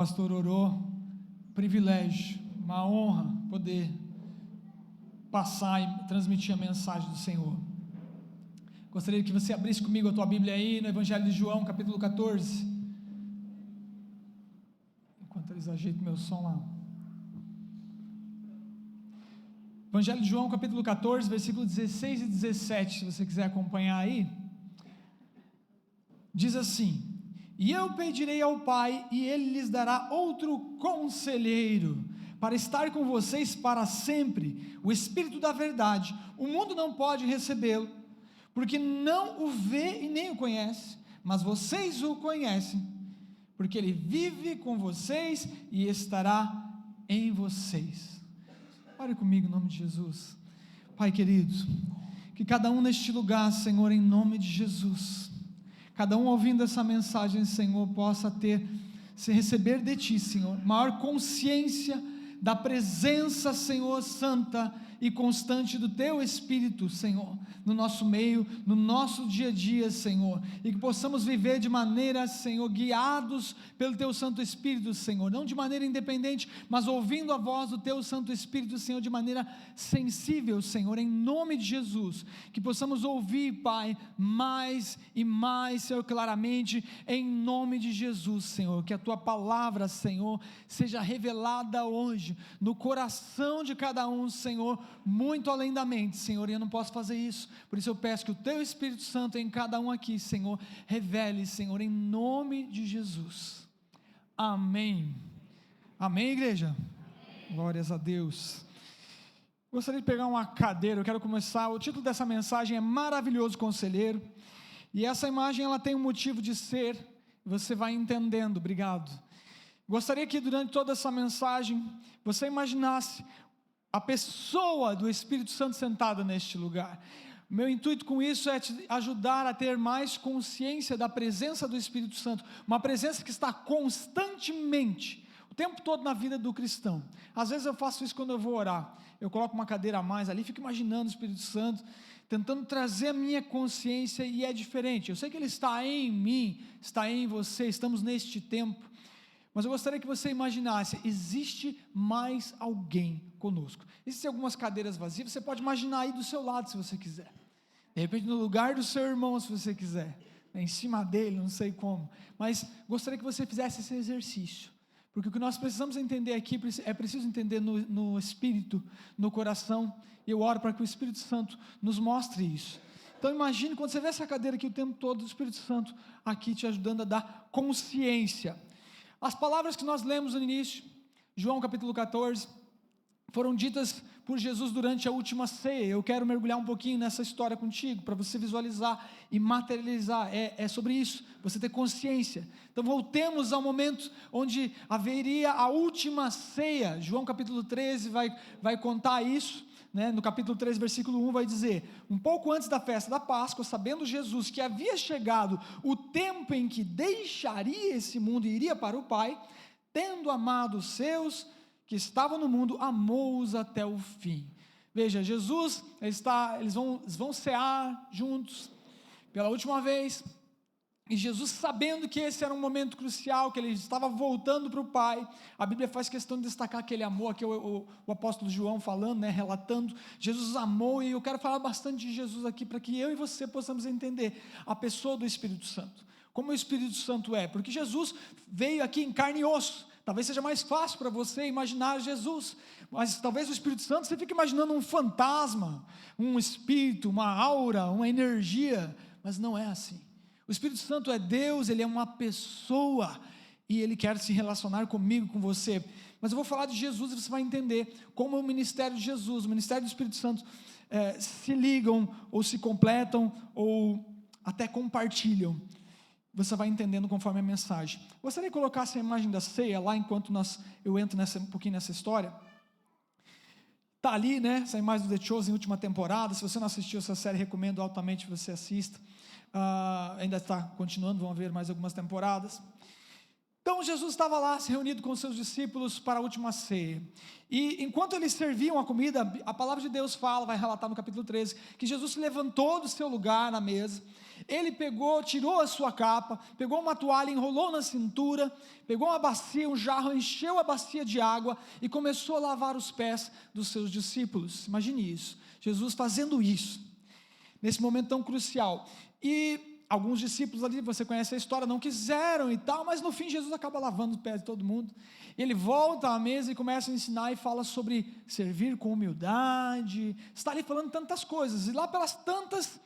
Pastor orou, privilégio, uma honra poder passar e transmitir a mensagem do Senhor. Gostaria que você abrisse comigo a tua Bíblia aí no Evangelho de João, capítulo 14. Enquanto eles ajeitam meu som lá. Evangelho de João, capítulo 14, versículo 16 e 17, se você quiser acompanhar aí. Diz assim: E eu pedirei ao Pai, e Ele lhes dará outro conselheiro, para estar com vocês para sempre, o Espírito da verdade. O mundo não pode recebê-lo, porque não o vê e nem o conhece, mas vocês o conhecem, porque Ele vive com vocês e estará em vocês. Ore comigo em nome de Jesus. Pai querido, que cada um neste lugar, Senhor, em nome de Jesus, cada um ouvindo essa mensagem, Senhor, possa se receber de Ti, Senhor, maior consciência da presença, Senhor, santa e constante do Teu Espírito, Senhor, no nosso meio, no nosso dia a dia, Senhor, e que possamos viver de maneira, Senhor, guiados pelo Teu Santo Espírito, Senhor, não de maneira independente, mas ouvindo a voz do Teu Santo Espírito, Senhor, de maneira sensível, Senhor, em nome de Jesus, que possamos ouvir, Pai, mais e mais, Senhor, claramente, em nome de Jesus, Senhor, que a Tua palavra, Senhor, seja revelada hoje, no coração de cada um, Senhor, muito além da mente, Senhor, e eu não posso fazer isso, por isso eu peço que o Teu Espírito Santo em cada um aqui, Senhor, revele, Senhor, em nome de Jesus, amém, amém, igreja? Amém. Glórias a Deus. Gostaria de pegar uma cadeira, eu quero começar, o título dessa mensagem é Maravilhoso Conselheiro, e essa imagem ela tem um motivo de ser, você vai entendendo, obrigado. Gostaria que durante toda essa mensagem, você imaginasse a pessoa do Espírito Santo sentada neste lugar. Meu intuito com isso é te ajudar a ter mais consciência da presença do Espírito Santo, uma presença que está constantemente, o tempo todo na vida do cristão. Às vezes eu faço isso quando eu vou orar, eu coloco uma cadeira a mais ali, fico imaginando o Espírito Santo, tentando trazer a minha consciência, e é diferente, eu sei que Ele está em mim, está em você, estamos neste tempo, mas eu gostaria que você imaginasse, existe mais alguém conosco, existem algumas cadeiras vazias, você pode imaginar aí do seu lado se você quiser, de repente no lugar do seu irmão se você quiser, em cima dele, não sei como, mas gostaria que você fizesse esse exercício, porque o que nós precisamos entender aqui, é preciso entender no espírito, no coração, e eu oro para que o Espírito Santo nos mostre isso. Então imagine quando você vê essa cadeira aqui o tempo todo, o Espírito Santo aqui te ajudando a dar consciência. As palavras que nós lemos no início, João capítulo 14, foram ditas por Jesus durante a última ceia. Eu quero mergulhar um pouquinho nessa história contigo, para você visualizar e materializar, é sobre isso, você ter consciência. Então voltemos ao momento onde haveria a última ceia, João capítulo 13 vai contar isso, né? No capítulo 13 versículo 1 vai dizer: um pouco antes da festa da Páscoa, sabendo Jesus que havia chegado o tempo em que deixaria esse mundo e iria para o Pai, tendo amado os seus que estavam no mundo, amou-os até o fim. Veja, Jesus, eles vão cear juntos, pela última vez, e Jesus, sabendo que esse era um momento crucial, que ele estava voltando para o Pai, a Bíblia faz questão de destacar aquele amor, que o apóstolo João falando, né, relatando, Jesus amou, e eu quero falar bastante de Jesus aqui, para que eu e você possamos entender a pessoa do Espírito Santo, como o Espírito Santo é, porque Jesus veio aqui em carne e osso. Talvez seja mais fácil para você imaginar Jesus, mas talvez o Espírito Santo, você fique imaginando um fantasma, um espírito, uma aura, uma energia, mas não é assim. O Espírito Santo é Deus, Ele é uma pessoa, e Ele quer se relacionar comigo, com você, mas eu vou falar de Jesus, e você vai entender como o ministério de Jesus, o ministério do Espírito Santo, se ligam, ou se completam, ou até compartilham. Você vai entendendo conforme a mensagem. Gostaria que colocasse a imagem da ceia lá, enquanto eu entro um pouquinho nessa história. Está ali, né, essa imagem do The Chosen, última temporada. Se você não assistiu essa série, recomendo altamente que você assista. Ainda está continuando, vão haver mais algumas temporadas. Então Jesus estava lá, se reunido com os seus discípulos para a última ceia, e enquanto eles serviam a comida, a palavra de Deus fala, vai relatar no capítulo 13, que Jesus se levantou do seu lugar na mesa, ele pegou, tirou a sua capa, pegou uma toalha, enrolou na cintura, pegou uma bacia, um jarro, encheu a bacia de água e começou a lavar os pés dos seus discípulos. Imagine isso, Jesus fazendo isso, nesse momento tão crucial. E alguns discípulos ali, você conhece a história, não quiseram e tal, mas no fim Jesus acaba lavando os pés de todo mundo. Ele volta à mesa e começa a ensinar e fala sobre servir com humildade, está ali falando tantas coisas, e lá pelas tantas,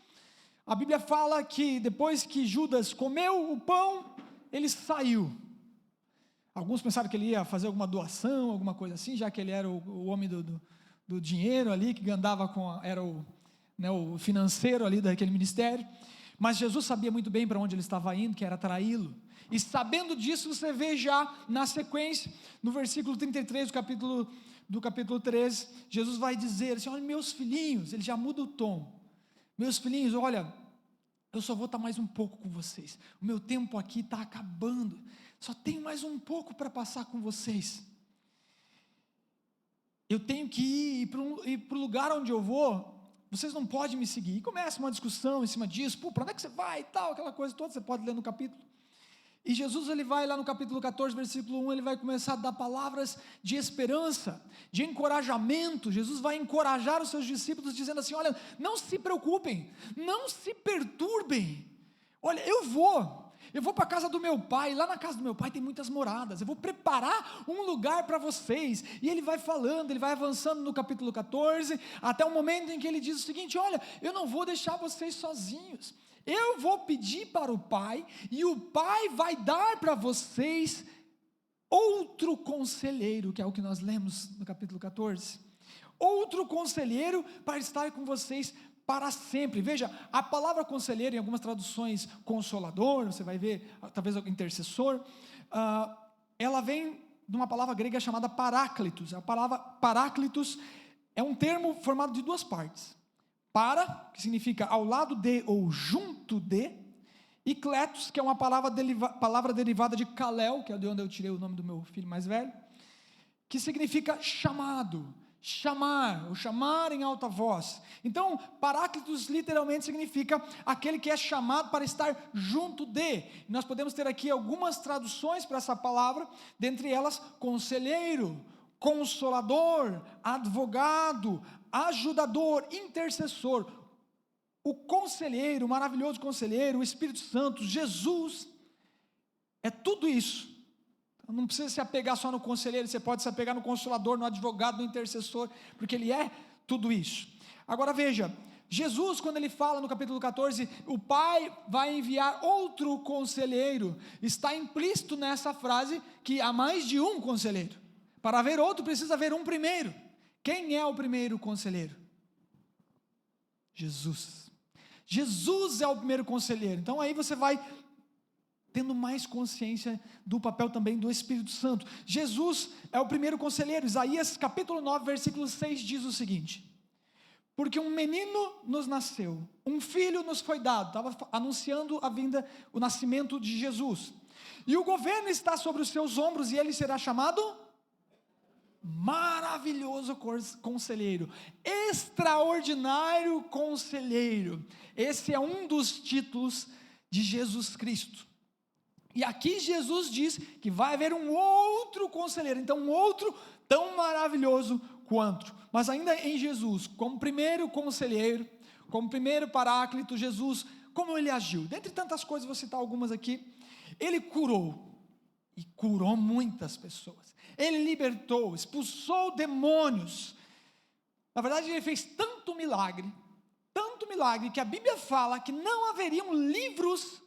a Bíblia fala que depois que Judas comeu o pão, ele saiu. Alguns pensaram que ele ia fazer alguma doação, alguma coisa assim, já que ele era o homem do dinheiro ali, que andava era o financeiro ali daquele ministério. Mas Jesus sabia muito bem para onde ele estava indo, que era traí-lo. E sabendo disso, você vê já na sequência, no versículo 33 do capítulo 13, Jesus vai dizer assim: olha, meus filhinhos, ele já muda o tom. Meus filhinhos, olha, eu só vou estar mais um pouco com vocês. O meu tempo aqui está acabando. Só tenho mais um pouco para passar com vocês. Eu tenho que ir para o lugar onde eu vou. Vocês não podem me seguir. E começa uma discussão em cima disso. Para onde é que você vai e tal, aquela coisa toda. Você pode ler no capítulo. E Jesus, ele vai lá no capítulo 14, versículo 1, ele vai começar a dar palavras de esperança, de encorajamento. Jesus vai encorajar os seus discípulos dizendo assim: olha, não se preocupem, não se perturbem. Olha, eu vou para a casa do meu pai. Lá na casa do meu pai tem muitas moradas, eu vou preparar um lugar para vocês. E ele vai falando, ele vai avançando no capítulo 14, até o momento em que ele diz o seguinte: olha, eu não vou deixar vocês sozinhos, eu vou pedir para o Pai, e o Pai vai dar para vocês outro conselheiro, que é o que nós lemos no capítulo 14, outro conselheiro para estar com vocês para sempre. Veja, a palavra conselheiro, em algumas traduções consolador, você vai ver, talvez intercessor, ela vem de uma palavra grega chamada paráclitos. A palavra paráclitos é um termo formado de duas partes: para, que significa ao lado de ou junto de, e kletos, que é uma palavra derivada de kalel, que é de onde eu tirei o nome do meu filho mais velho, que significa chamado, chamar, ou chamar em alta voz. Então, paráclitos literalmente significa aquele que é chamado para estar junto de. Nós podemos ter aqui algumas traduções para essa palavra, dentre elas, conselheiro, consolador, advogado, ajudador, intercessor. O conselheiro, o maravilhoso conselheiro, o Espírito Santo, Jesus, é tudo isso. Não precisa se apegar só no conselheiro, você pode se apegar no consolador, no advogado, no intercessor, porque ele é tudo isso. Agora veja, Jesus, quando ele fala no capítulo 14, o Pai vai enviar outro conselheiro, está implícito nessa frase que há mais de um conselheiro. Para haver outro, precisa haver um primeiro. Quem é o primeiro conselheiro? Jesus. Jesus é o primeiro conselheiro. Então aí você vai tendo mais consciência do papel também do Espírito Santo. Jesus é o primeiro conselheiro. Isaías capítulo 9, versículo 6 diz o seguinte: porque um menino nos nasceu, um filho nos foi dado. Estava anunciando a vinda, o nascimento de Jesus. E o governo está sobre os seus ombros, e ele será chamado maravilhoso conselheiro, extraordinário conselheiro. Esse é um dos títulos de Jesus Cristo. E aqui Jesus diz que vai haver um outro conselheiro, então um outro tão maravilhoso quanto, mas ainda em Jesus, como primeiro conselheiro, como primeiro paráclito. Jesus, como ele agiu? Dentre tantas coisas, vou citar algumas aqui. Ele curou, e curou muitas pessoas. Ele libertou, expulsou demônios. Na verdade, ele fez tanto milagre, que a Bíblia fala que não haveriam livros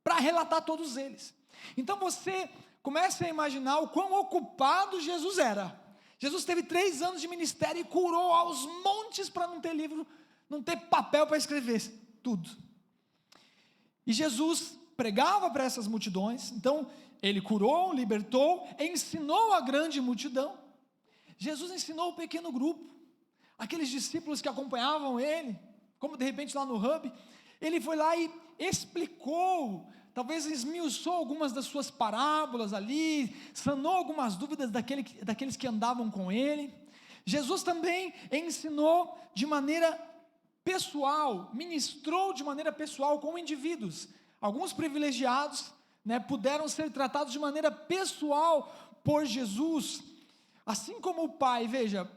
para relatar todos eles. Então você começa a imaginar o quão ocupado Jesus era. Jesus teve 3 anos de ministério e curou aos montes para não ter livro, não ter papel para escrever tudo. E Jesus pregava para essas multidões. Então ele curou, libertou, ensinou a grande multidão. Jesus ensinou o pequeno grupo, aqueles discípulos que acompanhavam ele, como de repente lá no Hub, ele foi lá e explicou, talvez esmiuçou algumas das suas parábolas ali, sanou algumas dúvidas daqueles que andavam com ele. Jesus também ensinou de maneira pessoal, ministrou de maneira pessoal com indivíduos. Alguns privilegiados, puderam ser tratados de maneira pessoal por Jesus, assim como o Pai. Veja,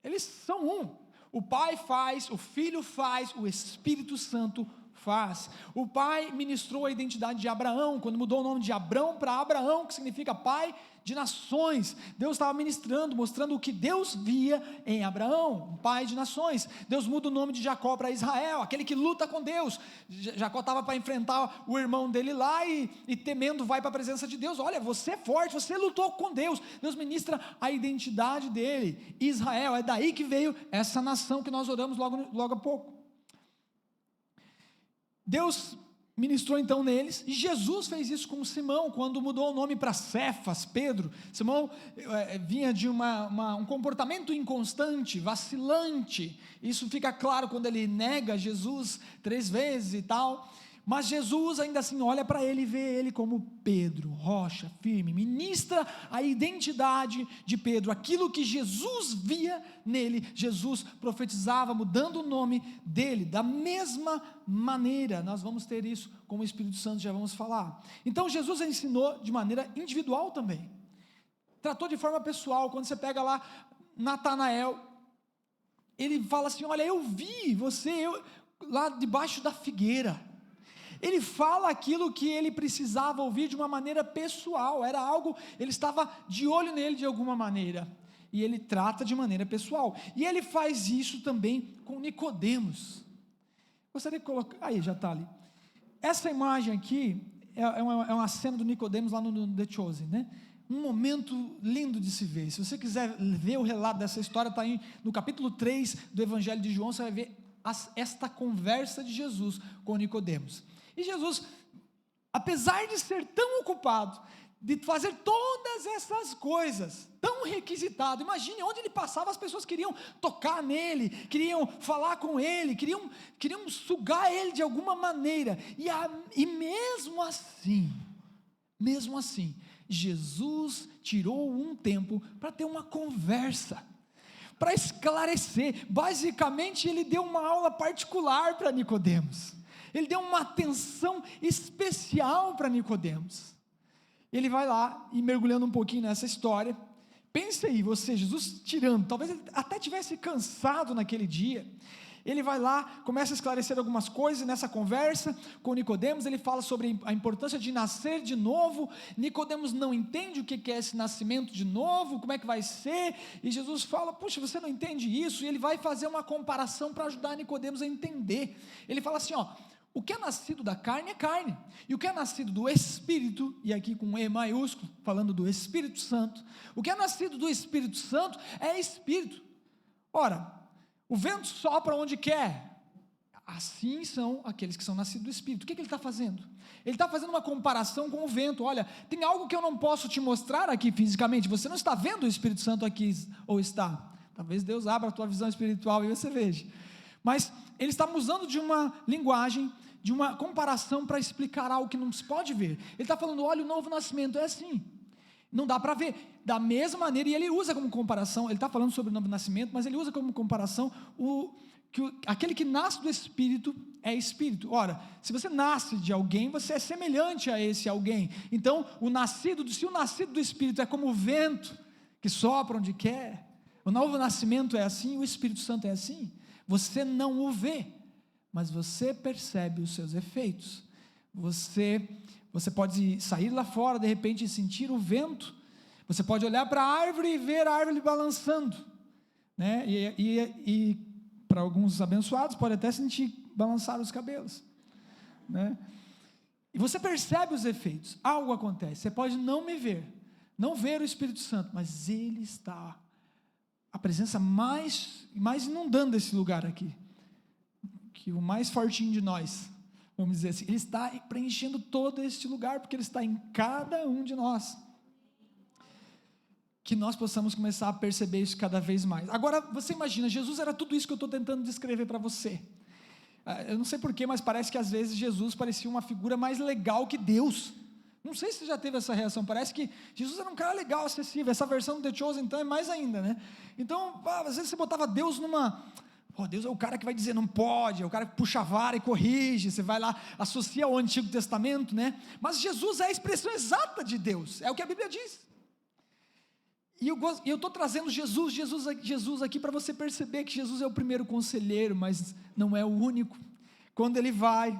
eles são um. O Pai faz, o Filho faz, o Espírito Santo faz. O Pai ministrou a identidade de Abraão, quando mudou o nome de Abrão para Abraão, que significa pai de nações. Deus estava ministrando, mostrando o que Deus via em Abraão, um pai de nações. Deus muda o nome de Jacó para Israel, aquele que luta com Deus. Jacó estava para enfrentar o irmão dele lá e temendo vai para a presença de Deus. Olha, você é forte, você lutou com Deus. Deus ministra a identidade dele, Israel. É daí que veio essa nação que nós oramos logo a pouco. Deus ministrou então neles, e Jesus fez isso com Simão, quando mudou o nome para Cefas, Pedro. Simão vinha de um comportamento inconstante, vacilante. Isso fica claro quando ele nega Jesus 3 vezes e tal. Mas Jesus ainda assim olha para ele e vê ele como Pedro, rocha firme, ministra a identidade de Pedro, aquilo que Jesus via nele. Jesus profetizava mudando o nome dele. Da mesma maneira, nós vamos ter isso com o Espírito Santo, já vamos falar. Então Jesus ensinou de maneira individual também, tratou de forma pessoal. Quando você pega lá Natanael, ele fala assim: olha, eu vi você lá debaixo da figueira. Ele fala aquilo que ele precisava ouvir de uma maneira pessoal, era algo, ele estava de olho nele de alguma maneira, e ele trata de maneira pessoal, e ele faz isso também com Nicodemos. Gostaria de colocar, aí já está ali, essa imagem aqui, é uma cena do Nicodemos lá no The Chosen, um momento lindo de se ver. Se você quiser ver o relato dessa história, está no capítulo 3 do Evangelho de João, você vai ver esta conversa de Jesus com Nicodemos. E Jesus, apesar de ser tão ocupado, de fazer todas essas coisas, tão requisitado, imagine, onde ele passava as pessoas queriam tocar nele, queriam falar com ele, queriam sugar ele de alguma maneira, e mesmo assim, Jesus tirou um tempo para ter uma conversa, para esclarecer. Basicamente ele deu uma aula particular para Nicodemos, ele deu uma atenção especial para Nicodemos. Ele vai lá e mergulhando um pouquinho nessa história, pense aí você, Jesus tirando, talvez ele até tivesse cansado naquele dia, ele vai lá, começa a esclarecer algumas coisas. Nessa conversa com Nicodemos, ele fala sobre a importância de nascer de novo. Nicodemos não entende o que é esse nascimento de novo, como é que vai ser, e Jesus fala: puxa, você não entende isso? E ele vai fazer uma comparação para ajudar Nicodemos a entender. Ele fala assim: o que é nascido da carne é carne, e o que é nascido do Espírito, e aqui com E maiúsculo, falando do Espírito Santo, o que é nascido do Espírito Santo é Espírito. Ora, o vento sopra onde quer, assim são aqueles que são nascidos do Espírito. O que ele está fazendo? Ele está fazendo uma comparação com o vento. Olha, tem algo que eu não posso te mostrar aqui fisicamente, você não está vendo o Espírito Santo aqui, ou está? Talvez Deus abra a tua visão espiritual e você veja, mas ele está usando de uma linguagem, de uma comparação para explicar algo que não se pode ver. Ele está falando: olha, o novo nascimento é assim, não dá para ver. Da mesma maneira, e ele usa como comparação, ele está falando sobre o novo nascimento, mas ele usa como comparação aquele que nasce do Espírito é Espírito. Ora, se você nasce de alguém, você é semelhante a esse alguém. Então, se o nascido do Espírito é como o vento que sopra onde quer, o novo nascimento é assim, o Espírito Santo é assim. Você não o vê, mas você percebe os seus efeitos. Você pode sair lá fora, de repente, e sentir o vento. Você pode olhar para a árvore e ver a árvore balançando, e para alguns abençoados, pode até sentir balançar os cabelos, E você percebe os efeitos, algo acontece. Você pode não me ver, não ver o Espírito Santo, mas ele está, a presença mais inundando esse lugar aqui, que o mais fortinho de nós, vamos dizer assim, ele está preenchendo todo este lugar, porque ele está em cada um de nós. Que nós possamos começar a perceber isso cada vez mais. Agora, você imagina, Jesus era tudo isso que eu estou tentando descrever para você. Eu não sei porquê, mas parece que às vezes Jesus parecia uma figura mais legal que Deus. Não sei se você já teve essa reação. Parece que Jesus era um cara legal, acessível. Essa versão do The Chosen, então, é mais ainda, Então, às vezes você botava Deus numa... Deus é o cara que vai dizer não pode, é o cara que puxa a vara e corrige, você vai lá, associa ao Antigo Testamento, né? Mas Jesus é a expressão exata de Deus, é o que a Bíblia diz. E eu estou trazendo Jesus aqui para você perceber que Jesus é o primeiro conselheiro, mas não é o único. Quando ele vai,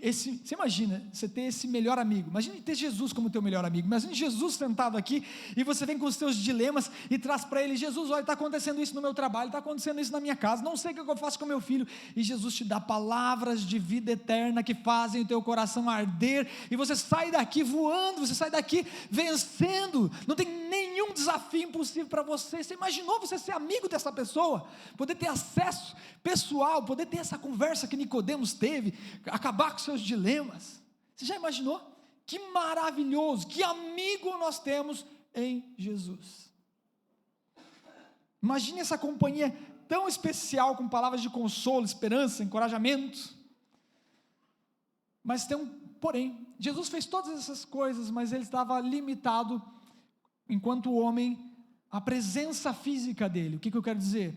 você imagina, você ter esse melhor amigo, imagine ter Jesus como teu melhor amigo, imagine Jesus sentado aqui, e você vem com os teus dilemas, e traz para ele, Jesus, olha, está acontecendo isso no meu trabalho, está acontecendo isso na minha casa, não sei o que eu faço com meu filho, e Jesus te dá palavras de vida eterna, que fazem o teu coração arder, e você sai daqui voando, você sai daqui vencendo, não tem nenhum desafio impossível para você. Você imaginou você ser amigo dessa pessoa, poder ter acesso pessoal, poder ter essa conversa que Nicodemos teve, acabar com seus dilemas? Você já imaginou? Que maravilhoso, que amigo nós temos em Jesus. Imagine essa companhia tão especial, com palavras de consolo, esperança, encorajamento. Mas tem um porém, Jesus fez todas essas coisas, mas ele estava limitado, enquanto homem, à presença física dele. O que eu quero dizer?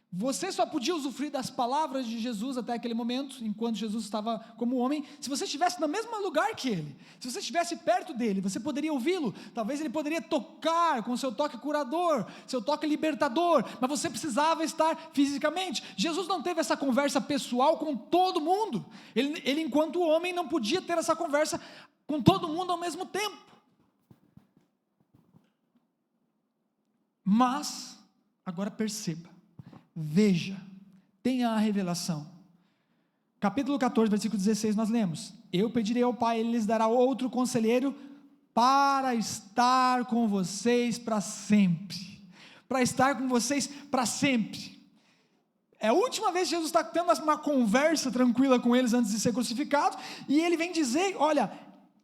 Você só podia usufruir das palavras de Jesus até aquele momento, enquanto Jesus estava como homem, se você estivesse no mesmo lugar que ele, se você estivesse perto dele, você poderia ouvi-lo, talvez ele poderia tocar com seu toque curador, seu toque libertador, mas você precisava estar fisicamente. Jesus não teve essa conversa pessoal com todo mundo, ele enquanto homem não podia ter essa conversa com todo mundo ao mesmo tempo. Mas, agora perceba, veja, tenha a revelação. Capítulo 14, versículo 16, nós lemos: eu pedirei ao Pai, Ele lhes dará outro conselheiro para estar com vocês para sempre. Para estar com vocês para sempre. É a última vez que Jesus está tendo uma conversa tranquila com eles antes de ser crucificado, e Ele vem dizer, olha,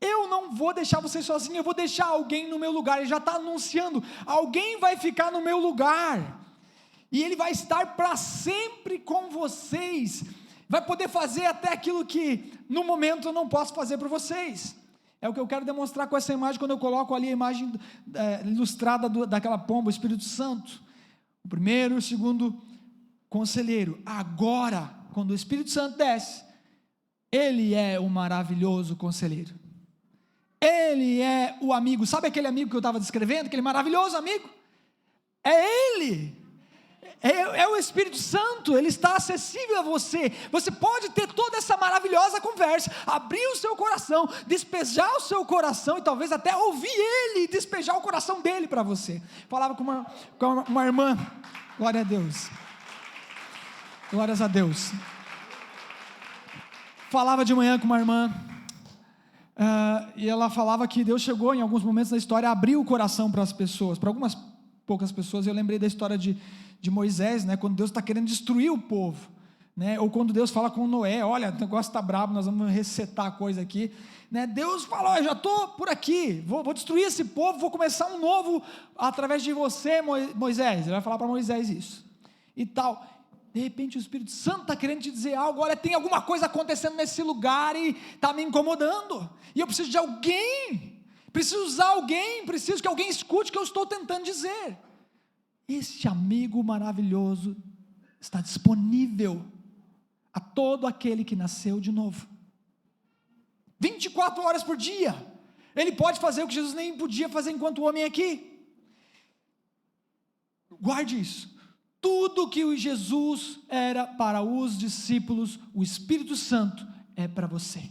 eu não vou deixar vocês sozinhos, eu vou deixar alguém no meu lugar. Ele já está anunciando, alguém vai ficar no meu lugar, e Ele vai estar para sempre com vocês, vai poder fazer até aquilo que no momento eu não posso fazer por vocês. É o que eu quero demonstrar com essa imagem, quando eu coloco ali a imagem ilustrada daquela pomba, o Espírito Santo, o primeiro e o segundo conselheiro. Agora, quando o Espírito Santo desce, Ele é o maravilhoso conselheiro, Ele é o amigo. Sabe aquele amigo que eu estava descrevendo, aquele maravilhoso amigo? É Ele, é o Espírito Santo. Ele está acessível a você. Você pode ter toda essa maravilhosa conversa, abrir o seu coração, despejar o seu coração, e talvez até ouvir Ele despejar o coração dele para você. Falava com uma irmã, glória a Deus, glórias a Deus, falava de manhã com uma irmã, e ela falava que Deus chegou em alguns momentos da história a abrir o coração para as pessoas, para algumas poucas pessoas. Eu lembrei da história de Moisés, né, quando Deus está querendo destruir o povo, né, ou quando Deus fala com Noé, olha, o negócio está brabo, nós vamos resetar a coisa aqui, né, Deus fala, eu já estou por aqui, vou destruir esse povo, vou começar um novo através de você, Moisés. Ele vai falar para Moisés isso, e tal. De repente o Espírito Santo está querendo te dizer algo, olha, tem alguma coisa acontecendo nesse lugar, e está me incomodando, e eu preciso de alguém, preciso usar alguém, preciso que alguém escute o que eu estou tentando dizer. Este amigo maravilhoso está disponível a todo aquele que nasceu de novo, 24 horas por dia. Ele pode fazer o que Jesus nem podia fazer enquanto homem aqui. Guarde isso. Tudo que Jesus era para os discípulos, o Espírito Santo é para você.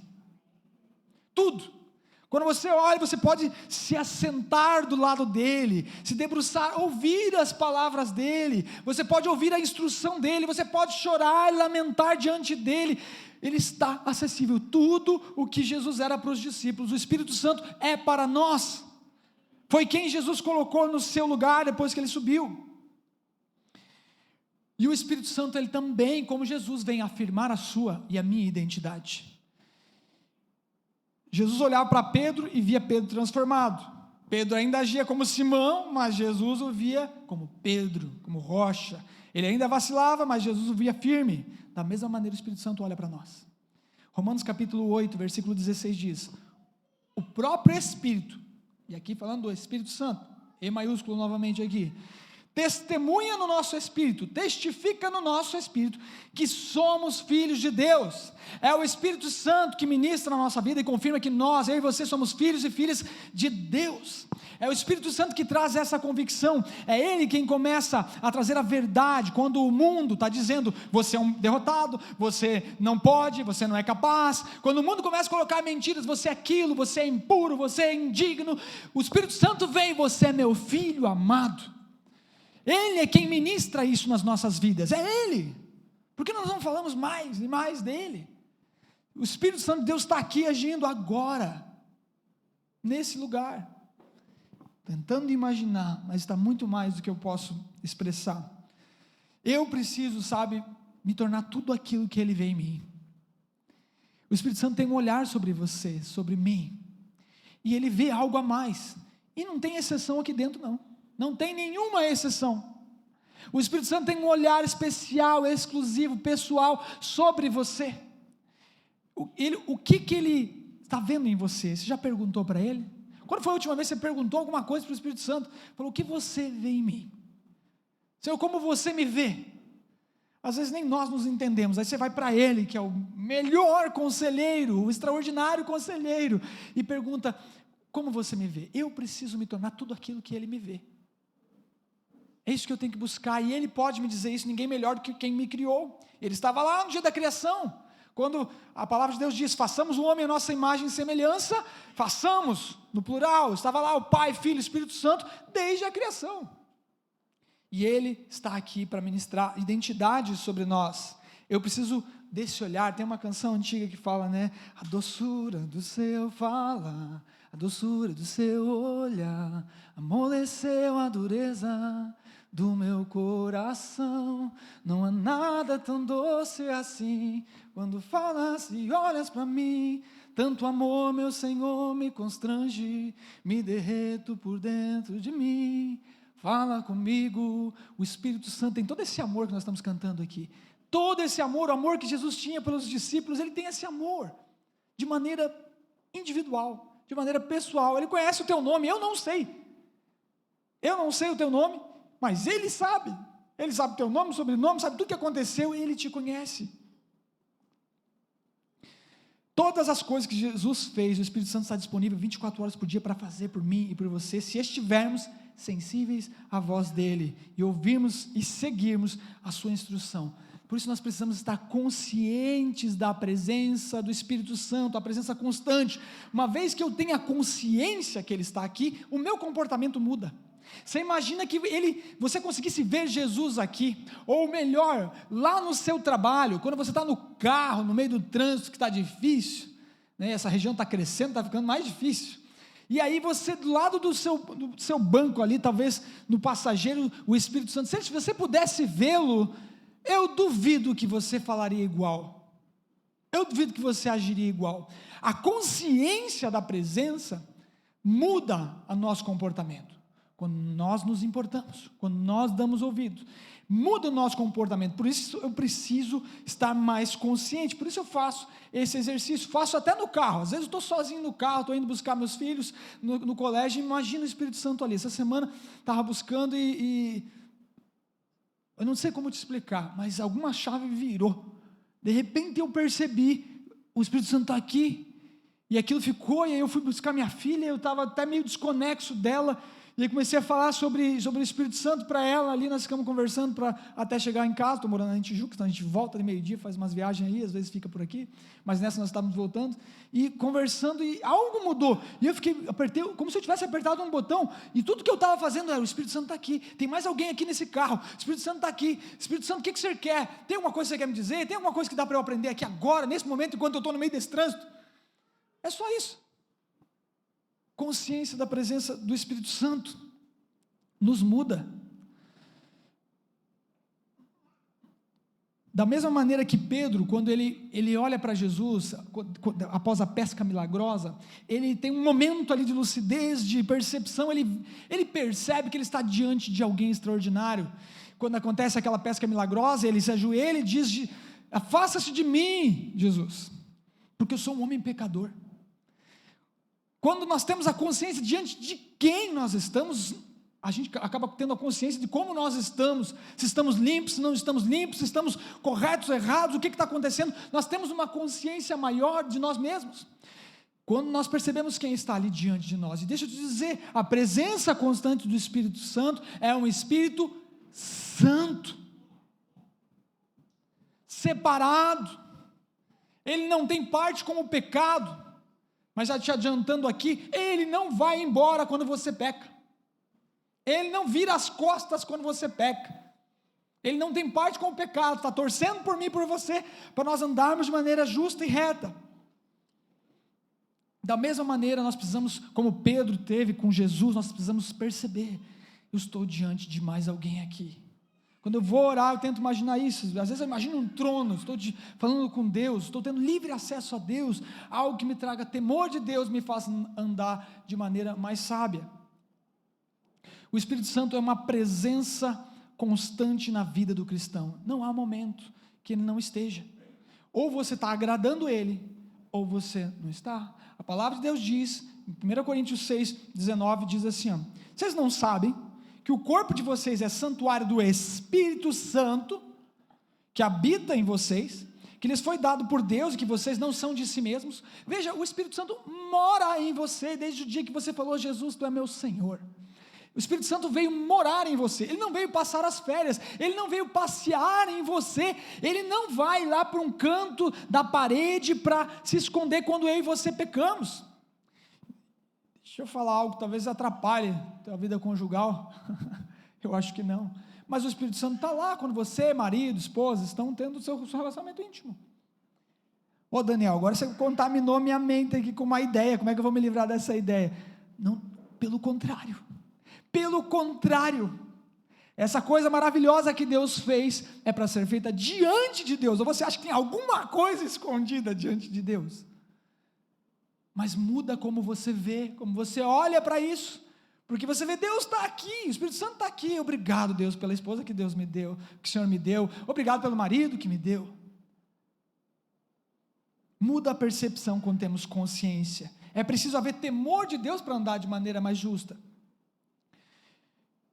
Tudo. Quando você olha, você pode se assentar do lado dele, se debruçar, ouvir as palavras dele, você pode ouvir a instrução dele, você pode chorar e lamentar diante dele. Ele está acessível. Tudo o que Jesus era para os discípulos, o Espírito Santo é para nós. Foi quem Jesus colocou no seu lugar depois que ele subiu. E o Espírito Santo, ele também, como Jesus, vem afirmar a sua e a minha identidade. Jesus olhava para Pedro e via Pedro transformado. Pedro ainda agia como Simão, mas Jesus o via como Pedro, como rocha. Ele ainda vacilava, mas Jesus o via firme. Da mesma maneira o Espírito Santo olha para nós. Romanos capítulo 8, versículo 16 diz: o próprio Espírito, e aqui falando do Espírito Santo, E maiúsculo novamente aqui, testemunha no nosso espírito, testifica no nosso espírito que somos filhos de Deus. É o Espírito Santo que ministra na nossa vida e confirma que nós, eu e você, somos filhos e filhas de Deus. É o Espírito Santo que traz essa convicção. É Ele quem começa a trazer a verdade, quando o mundo está dizendo, você é um derrotado, você não pode, você não é capaz. Quando o mundo começa a colocar mentiras, você é aquilo, você é impuro, você é indigno, o Espírito Santo vem, você é meu filho amado. Ele é quem ministra isso nas nossas vidas, é Ele. Por que nós não falamos mais e mais dele? O Espírito Santo de Deus está aqui agindo agora, nesse lugar, tentando imaginar, mas está muito mais do que eu posso expressar. Eu preciso, me tornar tudo aquilo que Ele vê em mim. O Espírito Santo tem um olhar sobre você, sobre mim, e Ele vê algo a mais, e não tem exceção aqui dentro não tem nenhuma exceção. O Espírito Santo tem um olhar especial, exclusivo, pessoal sobre você. O que Ele está vendo em você? Você já perguntou para Ele? Quando foi a última vez que você perguntou alguma coisa para o Espírito Santo? Falou, o que você vê em mim? Senhor, como você me vê? Às vezes nem nós nos entendemos, aí você vai para Ele, que é o melhor conselheiro, o extraordinário conselheiro, e pergunta, como você me vê? Eu preciso me tornar tudo aquilo que Ele me vê. É isso que eu tenho que buscar, e Ele pode me dizer isso, ninguém melhor do que quem me criou. Ele estava lá no dia da criação, quando a palavra de Deus diz, façamos o homem a nossa imagem e semelhança, façamos, no plural, estava lá o Pai, Filho, Espírito Santo, desde a criação, e Ele está aqui para ministrar identidade sobre nós. Eu preciso desse olhar. Tem uma canção antiga que fala, a doçura do seu falar, a doçura do seu olhar, amoleceu a dureza do meu coração, não há nada tão doce assim, quando falas e olhas para mim, tanto amor, meu Senhor, me constrange, me derreto por dentro de mim, fala comigo. O Espírito Santo tem todo esse amor que nós estamos cantando aqui, todo esse amor, o amor que Jesus tinha pelos discípulos, Ele tem esse amor, de maneira individual, de maneira pessoal. Ele conhece o teu nome, eu não sei o teu nome, mas Ele sabe o teu nome, sobrenome, sabe tudo que aconteceu, e Ele te conhece. Todas as coisas que Jesus fez, o Espírito Santo está disponível 24 horas por dia para fazer por mim e por você, se estivermos sensíveis à voz dEle, e ouvirmos e seguirmos a sua instrução. Por isso nós precisamos estar conscientes da presença do Espírito Santo, a presença constante. Uma vez que eu tenha consciência que Ele está aqui, o meu comportamento muda. Você imagina que você conseguisse ver Jesus aqui, ou melhor, lá no seu trabalho, quando você está no carro, no meio do trânsito que está difícil, essa região está crescendo, está ficando mais difícil, e aí você do lado do seu banco ali, talvez no passageiro, o Espírito Santo, se você pudesse vê-lo, eu duvido que você falaria igual, eu duvido que você agiria igual. A consciência da presença muda o nosso comportamento. Quando nós nos importamos, quando nós damos ouvidos, muda o nosso comportamento. Por isso eu preciso estar mais consciente, por isso eu faço esse exercício, faço até no carro. Às vezes eu estou sozinho no carro, estou indo buscar meus filhos no colégio, e imagino o Espírito Santo ali. Essa semana estava buscando e eu não sei como te explicar, mas alguma chave virou, de repente eu percebi, o Espírito Santo está aqui, e aquilo ficou, e aí eu fui buscar minha filha, eu estava até meio desconexo dela, e aí comecei a falar sobre o Espírito Santo para ela, ali nós ficamos conversando até chegar em casa. Estou morando em Tijuca, então a gente volta de meio-dia, faz umas viagens aí, às vezes fica por aqui, mas nessa nós estávamos voltando, e conversando, e algo mudou, e eu apertei, como se eu tivesse apertado um botão, e tudo que eu estava fazendo era, o Espírito Santo está aqui, tem mais alguém aqui nesse carro, o Espírito Santo está aqui, Espírito Santo, o que você quer? Tem alguma coisa que você quer me dizer? Tem alguma coisa que dá para eu aprender aqui agora, nesse momento, enquanto eu estou no meio desse trânsito? É só isso. Consciência da presença do Espírito Santo nos muda. Da mesma maneira que Pedro, quando ele olha para Jesus, após a pesca milagrosa, ele tem um momento ali de lucidez, de percepção, ele percebe que ele está diante de alguém extraordinário. Quando acontece aquela pesca milagrosa, ele se ajoelha e diz, afasta-se de mim, Jesus, porque eu sou um homem pecador. Quando nós temos a consciência diante de quem nós estamos, a gente acaba tendo a consciência de como nós estamos, se estamos limpos, se não estamos limpos, se estamos corretos ou errados, o que está acontecendo. Nós temos uma consciência maior de nós mesmos, quando nós percebemos quem está ali diante de nós. E deixa eu te dizer, a presença constante do Espírito Santo é um Espírito Santo, separado, ele não tem parte com o pecado, mas já te adiantando aqui, ele não vai embora quando você peca, ele não vira as costas quando você peca, ele não tem parte com o pecado, está torcendo por mim e por você, para nós andarmos de maneira justa e reta. Da mesma maneira nós precisamos, como Pedro teve com Jesus, nós precisamos perceber, eu estou diante de mais alguém aqui. Quando eu vou orar, eu tento imaginar isso. Às vezes eu imagino um trono, estou falando com Deus, estou tendo livre acesso a Deus, algo que me traga temor de Deus, me faça andar de maneira mais sábia. O Espírito Santo é uma presença constante na vida do cristão. Não há momento que ele não esteja. Ou você está agradando ele, ou você não está. A palavra de Deus diz, em 1 Coríntios 6, 19, diz assim, vocês não sabem que o corpo de vocês é santuário do Espírito Santo, que habita em vocês, que lhes foi dado por Deus, e que vocês não são de si mesmos? Veja, o Espírito Santo mora em você, desde o dia que você falou, Jesus, tu é meu Senhor. O Espírito Santo veio morar em você, ele não veio passar as férias, ele não veio passear em você, ele não vai lá para um canto da parede para se esconder quando eu e você pecamos. Deixa eu falar algo que talvez atrapalhe a vida conjugal, eu acho que não, mas o Espírito Santo está lá quando você, marido, esposa, estão tendo o seu relacionamento íntimo. Ô Daniel, agora você contaminou minha mente aqui com uma ideia, como é que eu vou me livrar dessa ideia? Não, pelo contrário, essa coisa maravilhosa que Deus fez, é para ser feita diante de Deus, ou você acha que tem alguma coisa escondida diante de Deus? Mas muda como você vê, como você olha para isso, porque você vê, Deus está aqui, o Espírito Santo está aqui, obrigado Deus pela esposa que Deus me deu, que o Senhor me deu, obrigado pelo marido que me deu. Muda a percepção quando temos consciência, é preciso haver temor de Deus para andar de maneira mais justa,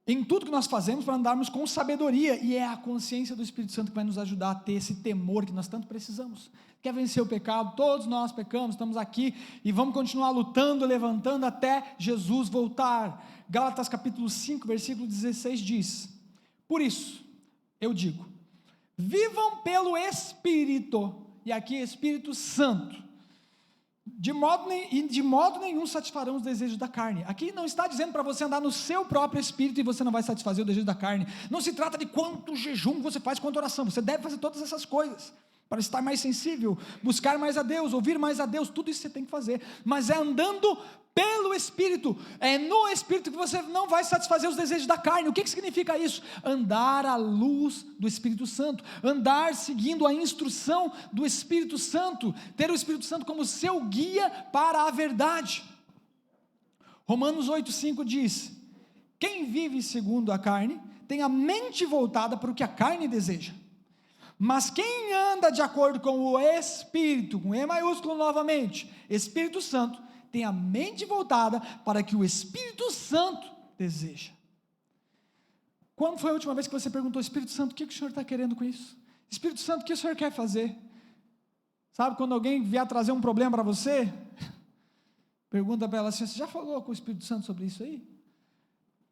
em tudo que nós fazemos, para andarmos com sabedoria, e é a consciência do Espírito Santo que vai nos ajudar a ter esse temor que nós tanto precisamos. Quer vencer o pecado? Todos nós pecamos, estamos aqui e vamos continuar lutando, levantando até Jesus voltar. Gálatas capítulo 5, versículo 16 diz, por isso, eu digo, vivam pelo Espírito, e aqui Espírito Santo, de modo nenhum satisfarão os desejos da carne. Aqui não está dizendo para você andar no seu próprio espírito e você não vai satisfazer o desejo da carne. Não se trata de quanto jejum você faz, quanto oração. Você deve fazer todas essas coisas para estar mais sensível, buscar mais a Deus, ouvir mais a Deus, tudo isso você tem que fazer, mas é andando pelo Espírito, é no Espírito que você não vai satisfazer os desejos da carne. O que significa isso? Andar à luz do Espírito Santo, andar seguindo a instrução do Espírito Santo, ter o Espírito Santo como seu guia para a verdade. Romanos 8,5 diz, quem vive segundo a carne, tem a mente voltada para o que a carne deseja, mas quem anda de acordo com o Espírito, com E maiúsculo novamente, Espírito Santo, tem a mente voltada para que o Espírito Santo deseja. Quando foi a última vez que você perguntou, Espírito Santo, o que o Senhor está querendo com isso? Espírito Santo, o que o Senhor quer fazer? Sabe, quando alguém vier trazer um problema para você, pergunta para ela assim, você já falou com o Espírito Santo sobre isso aí?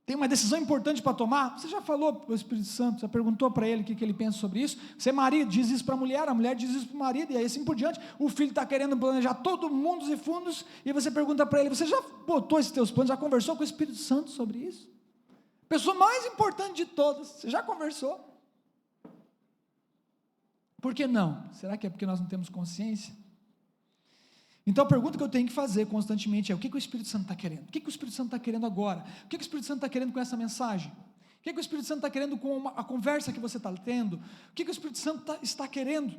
Tem uma decisão importante para tomar? Você já falou para o Espírito Santo, já perguntou para ele o que ele pensa sobre isso? Você, marido, diz isso para a mulher diz isso para o marido, e aí assim por diante. O filho está querendo planejar todo mundos e fundos, e você pergunta para ele, você já botou esses teus planos, já conversou com o Espírito Santo sobre isso? Pessoa mais importante de todas, você já conversou? Por que não? Será que é porque nós não temos consciência? Então a pergunta que eu tenho que fazer constantemente é, o que o Espírito Santo está querendo? O que o Espírito Santo está querendo agora? O que o Espírito Santo está querendo com essa mensagem? O que o Espírito Santo está querendo com a conversa que você está tendo? O que o Espírito Santo está querendo?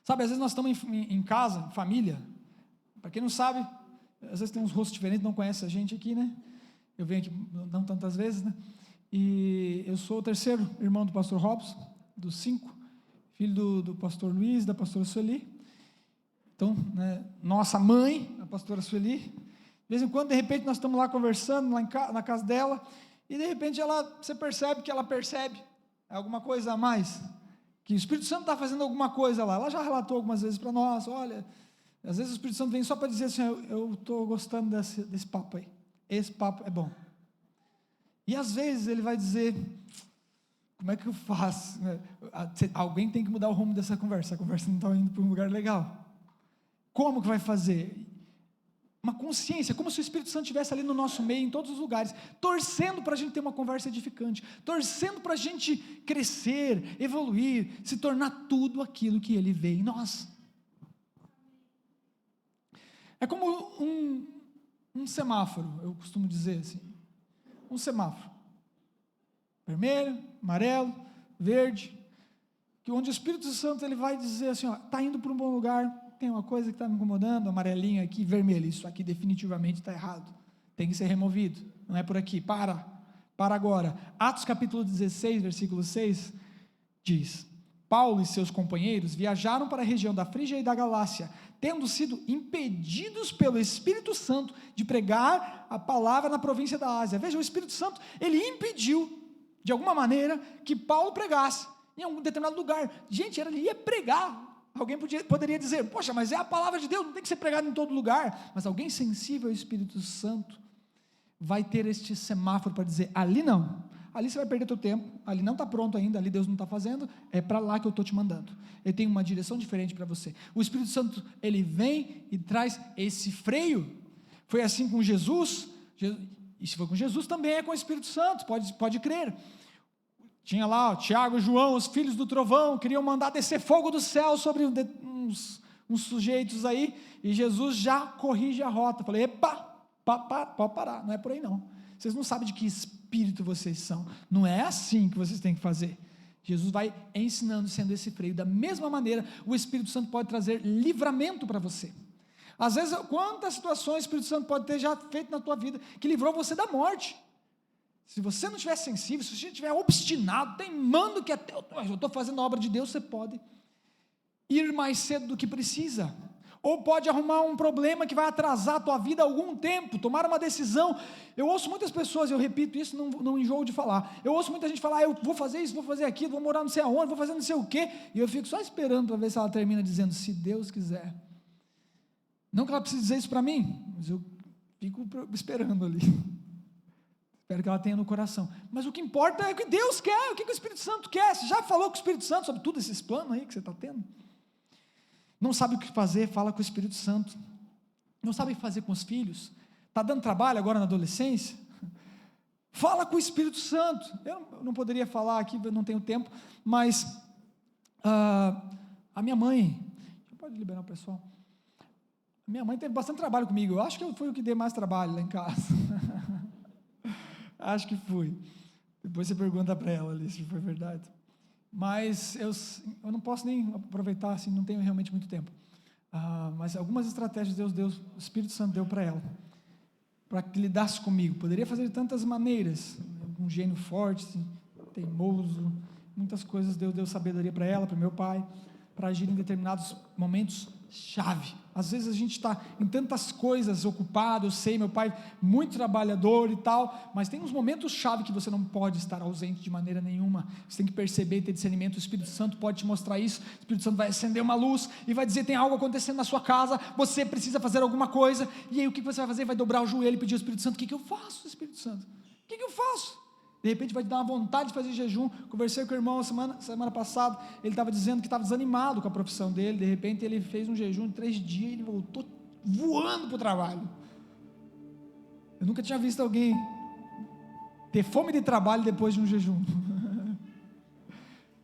Sabe, às vezes nós estamos em casa, em família, para quem não sabe, às vezes tem uns rostos diferentes, não conhece a gente aqui, né? Eu venho aqui não tantas vezes, né? E eu sou o terceiro irmão do pastor Robson, dos 5, filho do pastor Luiz, da pastora Sueli. Então, né, nossa mãe, a pastora Sueli, vez em quando, de repente, nós estamos lá conversando, lá na casa dela, e de repente você percebe que ela percebe alguma coisa a mais, que o Espírito Santo está fazendo alguma coisa lá. Ela já relatou algumas vezes para nós, olha, às vezes o Espírito Santo vem só para dizer assim, eu estou gostando desse papo aí, esse papo é bom. E às vezes ele vai dizer, como é que eu faço? Alguém tem que mudar o rumo dessa conversa, a conversa não está indo para um lugar legal. Como que vai fazer? Uma consciência, como se o Espírito Santo estivesse ali no nosso meio, em todos os lugares, torcendo para a gente ter uma conversa edificante, torcendo para a gente crescer, evoluir, se tornar tudo aquilo que Ele vê em nós. É como um semáforo, eu costumo dizer assim, um semáforo, vermelho, amarelo, verde, que onde o Espírito Santo ele vai dizer assim, está indo para um bom lugar, tem uma coisa que está me incomodando, amarelinho aqui, vermelho, isso aqui definitivamente está errado, tem que ser removido, não é por aqui, para agora. Atos capítulo 16, versículo 6, diz, Paulo e seus companheiros viajaram para a região da Frígia e da Galácia, tendo sido impedidos pelo Espírito Santo de pregar a palavra na província da Ásia. Veja, o Espírito Santo, ele impediu, de alguma maneira, que Paulo pregasse em algum determinado lugar. Gente, ele ia pregar. Alguém poderia dizer, poxa, mas é a palavra de Deus, não tem que ser pregada em todo lugar. Mas alguém sensível ao Espírito Santo vai ter este semáforo para dizer, ali não, ali você vai perder teu tempo, ali não está pronto ainda, ali Deus não está fazendo, é para lá que eu estou te mandando. Ele tem uma direção diferente para você. O Espírito Santo, ele vem e traz esse freio. Foi assim com Jesus, e se foi com Jesus, também é com o Espírito Santo, pode crer. Tinha lá Tiago e João, os filhos do trovão, queriam mandar descer fogo do céu sobre uns sujeitos aí, e Jesus já corrige a rota. Falei, pode parar, não é por aí não. Vocês não sabem de que espírito vocês são, não é assim que vocês têm que fazer. Jesus vai ensinando, sendo esse freio. Da mesma maneira, o Espírito Santo pode trazer livramento para você. Às vezes, quantas situações o Espírito Santo pode ter já feito na tua vida, que livrou você da morte. Se você não estiver sensível, se você estiver obstinado, teimando que até eu estou fazendo a obra de Deus, você pode ir mais cedo do que precisa, ou pode arrumar um problema que vai atrasar a tua vida algum tempo, tomar uma decisão. Eu ouço muitas pessoas, eu repito isso, não enjoo de falar, eu ouço muita gente falar, eu vou fazer isso, vou fazer aquilo, vou morar não sei aonde, vou fazer não sei o quê, e eu fico só esperando para ver se ela termina dizendo, se Deus quiser. Não que ela precise dizer isso para mim, mas eu fico esperando ali. Espero que ela tenha no coração. Mas o que importa é o que Deus quer, o que o Espírito Santo quer. Você já falou com o Espírito Santo sobre tudo esses planos aí que você está tendo? Não sabe o que fazer, fala com o Espírito Santo. Não sabe o que fazer com os filhos? Está dando trabalho agora na adolescência? Fala com o Espírito Santo. Eu não poderia falar aqui, eu não tenho tempo, mas a minha mãe, pode liberar o pessoal? A minha mãe teve bastante trabalho comigo. Eu acho que eu fui o que dei mais trabalho lá em casa. Acho que fui. Depois você pergunta para ela ali se foi verdade. Mas eu não posso nem aproveitar, assim, não tenho realmente muito tempo. Mas algumas estratégias Deus deu, o Espírito Santo deu para ela, para que lidasse comigo. Poderia fazer de tantas maneiras, um gênio forte, assim, teimoso, muitas coisas. Deus deu sabedoria para ela, para meu pai, para agir em determinados momentos chave. Às vezes a gente está em tantas coisas ocupado, eu sei, meu pai muito trabalhador e tal, mas tem uns momentos chave que você não pode estar ausente de maneira nenhuma. Você tem que perceber e ter discernimento. O Espírito Santo pode te mostrar isso. O Espírito Santo vai acender uma luz e vai dizer, tem algo acontecendo na sua casa, você precisa fazer alguma coisa, e aí o que você vai fazer? Vai dobrar o joelho e pedir ao Espírito Santo, o que eu faço, Espírito Santo? O que eu faço? De repente vai te dar uma vontade de fazer jejum. Conversei com o irmão semana passada, ele estava dizendo que estava desanimado com a profissão dele. De repente ele fez um jejum de 3 dias e ele voltou voando para o trabalho. Eu nunca tinha visto alguém ter fome de trabalho depois de um jejum.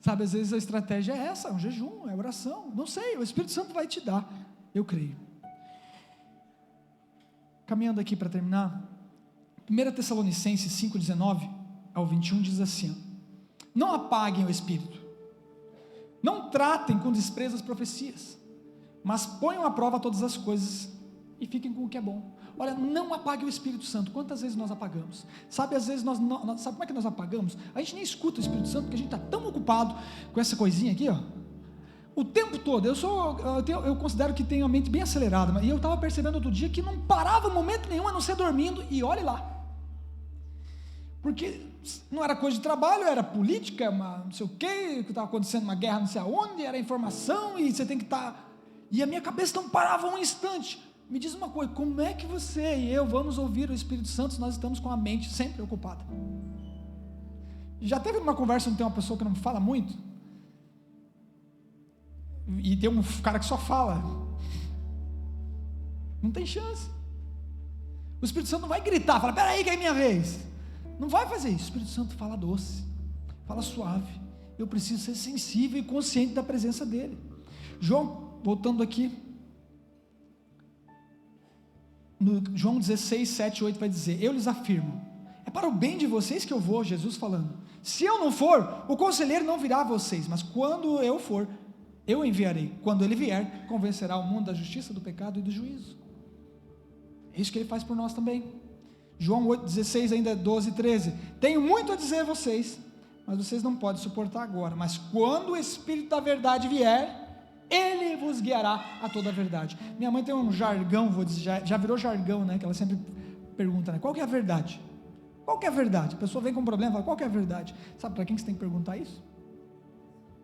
Sabe, às vezes a estratégia é essa, um jejum, é oração, não sei, o Espírito Santo vai te dar, eu creio. Caminhando aqui para terminar, 1 Tessalonicenses 5:19 ao 21 diz assim: não apaguem o Espírito, não tratem com desprezo as profecias, mas ponham à prova todas as coisas e fiquem com o que é bom. Olha, não apague o Espírito Santo. Quantas vezes nós apagamos? Sabe, às vezes sabe como é que nós apagamos? A gente nem escuta o Espírito Santo, porque a gente está tão ocupado com essa coisinha aqui, ó, o tempo todo. Eu considero que tenho a mente bem acelerada, e eu estava percebendo outro dia que não parava momento nenhum a não ser dormindo, e olhe lá. Porque não era coisa de trabalho, era política, não sei o que estava acontecendo, uma guerra não sei aonde, era informação, e você tem que estar... E a minha cabeça não parava um instante. Me diz uma coisa, como é que você e eu vamos ouvir o Espírito Santo se nós estamos com a mente sempre ocupada? Já teve uma conversa onde tem uma pessoa que não fala muito? E tem um cara que só fala? Não tem chance. O Espírito Santo não vai gritar, fala, peraí que é minha vez. Não vai fazer isso. O Espírito Santo fala doce, fala suave. Eu preciso ser sensível e consciente da presença dele. João, voltando aqui, no João 16, 7 e 8 vai dizer, eu lhes afirmo, é para o bem de vocês que eu vou, Jesus falando, se eu não for, o conselheiro não virá a vocês, mas quando eu for, eu enviarei, quando ele vier, convencerá o mundo da justiça, do pecado e do juízo. É isso que ele faz por nós também. João 8, 16, ainda 12 e 13, tenho muito a dizer a vocês, mas vocês não podem suportar agora, mas quando o Espírito da verdade vier, ele vos guiará a toda a verdade. Minha mãe tem um jargão, vou dizer, já virou jargão, né? Que ela sempre pergunta, né? Qual que é a verdade? Qual que é a verdade? A pessoa vem com um problema e fala, qual que é a verdade? Sabe para quem que você tem que perguntar isso?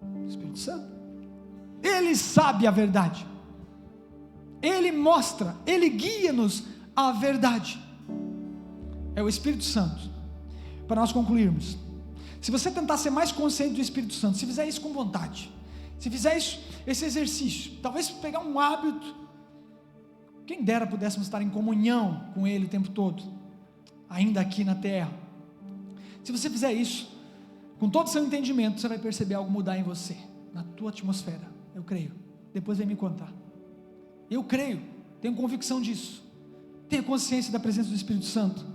O Espírito Santo. Ele sabe a verdade. Ele mostra, ele guia-nos à verdade. É o Espírito Santo. Para nós concluirmos, se você tentar ser mais consciente do Espírito Santo, se fizer isso com vontade, se fizer esse exercício, talvez pegar um hábito, quem dera pudéssemos estar em comunhão com Ele o tempo todo, ainda aqui na terra. Se você fizer isso, com todo o seu entendimento, você vai perceber algo mudar em você, na tua atmosfera, eu creio. Depois vem me contar. Eu creio, tenho convicção disso, tenho consciência da presença do Espírito Santo.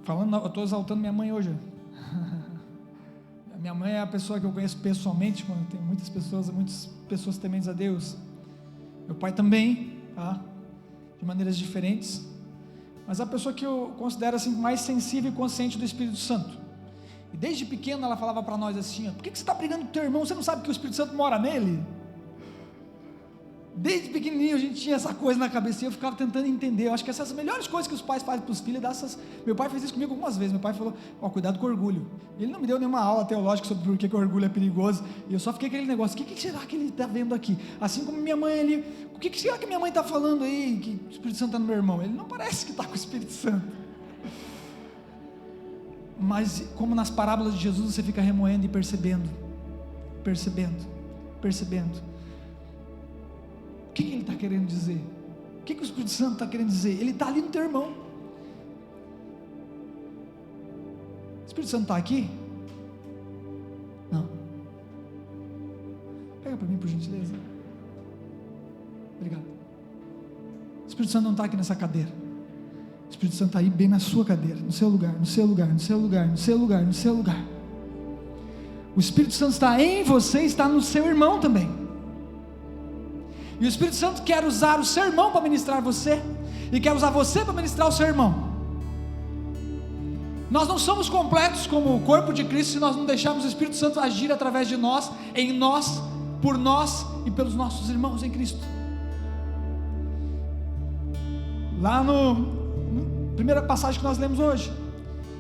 Eu estou exaltando minha mãe hoje. Minha mãe é a pessoa que eu conheço pessoalmente, quando tem muitas pessoas tementes a Deus. Meu pai também, tá? De maneiras diferentes, mas a pessoa que eu considero assim mais sensível e consciente do Espírito Santo. E desde pequeno ela falava para nós assim, por que você está brigando com o teu irmão? Você não sabe que o Espírito Santo mora nele? Desde pequenininho a gente tinha essa coisa na cabeça e eu ficava tentando entender. Eu acho que essas melhores coisas que os pais fazem para os filhos, meu pai fez isso comigo algumas vezes. Meu pai falou, cuidado com o orgulho. Ele não me deu nenhuma aula teológica sobre por que o orgulho é perigoso, e eu só fiquei com aquele negócio, o que será que ele está vendo aqui? Assim como minha mãe ali, o que será que minha mãe está falando aí, que o Espírito Santo está no meu irmão? Ele não parece que está com o Espírito Santo. Mas como nas parábolas de Jesus você fica remoendo e percebendo. O que ele está querendo dizer? O que o Espírito Santo está querendo dizer? Ele está ali no teu irmão. O Espírito Santo está aqui? Não. Pega para mim, por gentileza. Obrigado. O Espírito Santo não está aqui nessa cadeira. O Espírito Santo está aí bem na sua cadeira, no seu lugar, no seu lugar, no seu lugar, no seu lugar, no seu lugar. O Espírito Santo está em você, está no seu irmão também. E o Espírito Santo quer usar o seu irmão para ministrar você, e quer usar você para ministrar o seu irmão. Nós não somos completos como o corpo de Cristo se nós não deixarmos o Espírito Santo agir através de nós, em nós, por nós e pelos nossos irmãos em Cristo. Lá no primeira passagem que nós lemos hoje,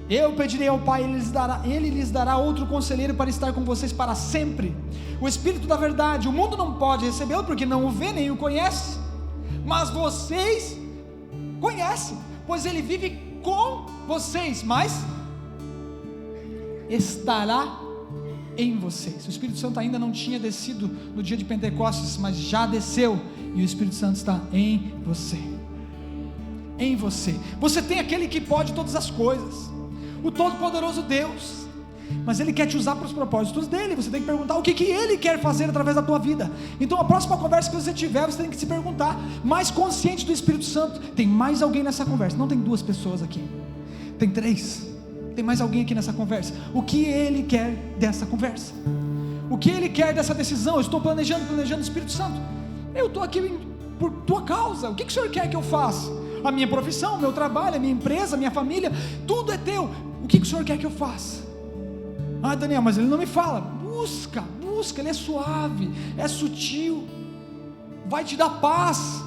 eu pedirei ao Pai, Ele lhes dará outro conselheiro para estar com vocês para sempre, o Espírito da verdade. O mundo não pode recebê-lo porque não o vê nem o conhece, mas vocês conhecem, pois Ele vive com vocês, mas estará em vocês. O Espírito Santo ainda não tinha descido no dia de Pentecostes, mas já desceu, e o Espírito Santo está em você. Em você. Você tem aquele que pode todas as coisas, o Todo-Poderoso Deus, mas Ele quer te usar para os propósitos dEle. Você tem que perguntar o que Ele quer fazer através da tua vida. Então a próxima conversa que você tiver, você tem que se perguntar, mais consciente do Espírito Santo, tem mais alguém nessa conversa? Não tem duas pessoas aqui, tem três. Tem mais alguém aqui nessa conversa? O que Ele quer dessa conversa? O que Ele quer dessa decisão? Eu estou planejando o Espírito Santo, eu estou aqui por tua causa. O que o Senhor quer que eu faça? A minha profissão, o meu trabalho, a minha empresa, a minha família, tudo é teu. O que o Senhor quer que eu faça? Daniel, mas Ele não me fala. Busca busca, ele é suave, é sutil, vai te dar paz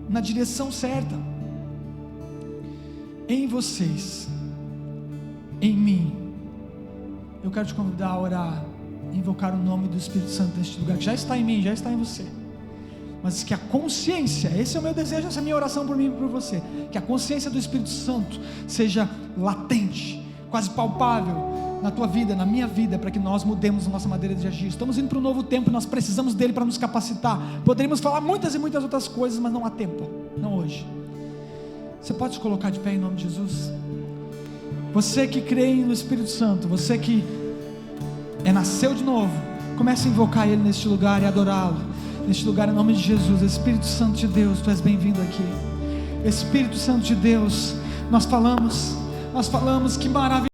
na direção certa. Em vocês, em mim, eu quero te convidar a orar, invocar o nome do Espírito Santo neste lugar, que já está em mim, já está em você, mas que a consciência, esse é o meu desejo, essa é a minha oração por mim e por você, que a consciência do Espírito Santo seja latente, quase palpável na tua vida, na minha vida, para que nós mudemos a nossa maneira de agir. Estamos indo para um novo tempo, nós precisamos dele para nos capacitar. Poderíamos falar muitas e muitas outras coisas, mas não há tempo, não hoje. Você pode se colocar de pé em nome de Jesus? Você que crê no Espírito Santo, você que nasceu de novo, comece a invocar ele neste lugar e adorá-lo neste lugar em nome de Jesus. Espírito Santo de Deus, tu és bem-vindo aqui. Espírito Santo de Deus, nós falamos que maravilha